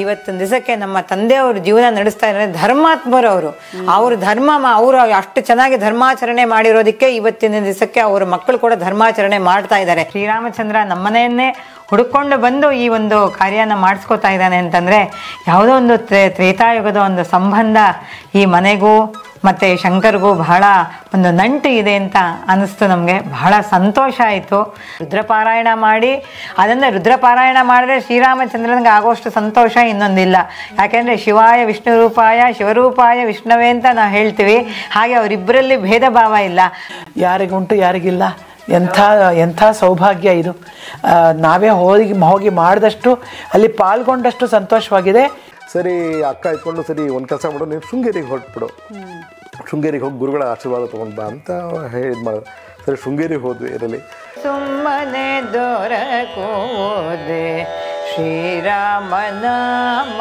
ಇವತ್ತಿನ ದಿವಸಕ್ಕೆ ನಮ್ಮ ತಂದೆಯವರು ಜೀವನ ನಡೆಸ್ತಾ ಇದ್ದಾರೆ. ಧರ್ಮಾತ್ಮರು ಅವರು ಧರ್ಮ ಅವರು ಅಷ್ಟು ಚೆನ್ನಾಗಿ ಧರ್ಮಾಚರಣೆ ಮಾಡಿರೋದಕ್ಕೆ ಇವತ್ತಿನ ದಿವಸಕ್ಕೆ ಅವರ ಮಕ್ಕಳು ಕೂಡ ಧರ್ಮಾಚರಣೆ ಮಾಡ್ತಾ ಇದ್ದಾರೆ. ಶ್ರೀರಾಮಚಂದ್ರ ನಮ್ಮನೆಯನ್ನೇ ಹುಡುಕೊಂಡು ಬಂದು ಈ ಒಂದು ಕಾರ್ಯನ ಮಾಡಿಸ್ಕೋತಾ ಇದ್ದಾನೆ ಅಂತಂದರೆ ಯಾವುದೋ ಒಂದು ತ್ರೇತಾಯುಗದ ಒಂದು ಸಂಬಂಧ ಈ ಮನೆಗೂ ಮತ್ತು ಶಂಕರ್ಗೂ ಬಹಳ ಒಂದು ನಂಟು ಇದೆ ಅಂತ ಅನ್ನಿಸ್ತು. ನಮಗೆ ಬಹಳ ಸಂತೋಷ ಆಯಿತು. ರುದ್ರಪಾರಾಯಣ ಮಾಡಿ ಅದನ್ನು ರುದ್ರಪಾರಾಯಣ ಮಾಡಿದ್ರೆ ಶ್ರೀರಾಮಚಂದ್ರನಿಗೆ ಆಗೋಷ್ಟು ಸಂತೋಷ ಇನ್ನೊಂದಿಲ್ಲ. ಯಾಕೆಂದರೆ ಶಿವಾಯ ವಿಷ್ಣು ರೂಪಾಯ ಶಿವರೂಪಾಯ ವಿಷ್ಣುವೇ ಅಂತ ನಾವು ಹೇಳ್ತೀವಿ. ಹಾಗೆ ಅವರಿಬ್ಬರಲ್ಲಿ ಭೇದ ಭಾವ ಇಲ್ಲ. ಯಾರಿಗುಂಟು ಯಾರಿಗಿಲ್ಲ. ಎಂಥ ಸೌಭಾಗ್ಯ ಇದು. ನಾವೇ ಹೋಗಿ ಮಾಡಿದಷ್ಟು ಅಲ್ಲಿ ಪಾಲ್ಗೊಂಡಷ್ಟು ಸಂತೋಷವಾಗಿದೆ. ಸರಿ ಅಕ್ಕ ಇಟ್ಕೊಂಡು ಸರಿ ಒಂದು ಕೆಲಸ ಮಾಡು, ನೀನು ಶೃಂಗೇರಿಗೆ ಹೊರಟ್ಬಿಡು, ಶೃಂಗೇರಿಗೆ ಹೋಗಿ ಗುರುಗಳ ಆಶೀರ್ವಾದ ತೊಗೊಂಡು ಬಾ ಅಂತ ಇದು ಮಾಡೋದು. ಸರಿ ಶೃಂಗೇರಿಗೆ ಹೋದ್ವಿ. ಇದರಲ್ಲಿ ಸುಮ್ಮನೆ ದೊರಕೋದೆ ಶ್ರೀರಾಮನಾಮ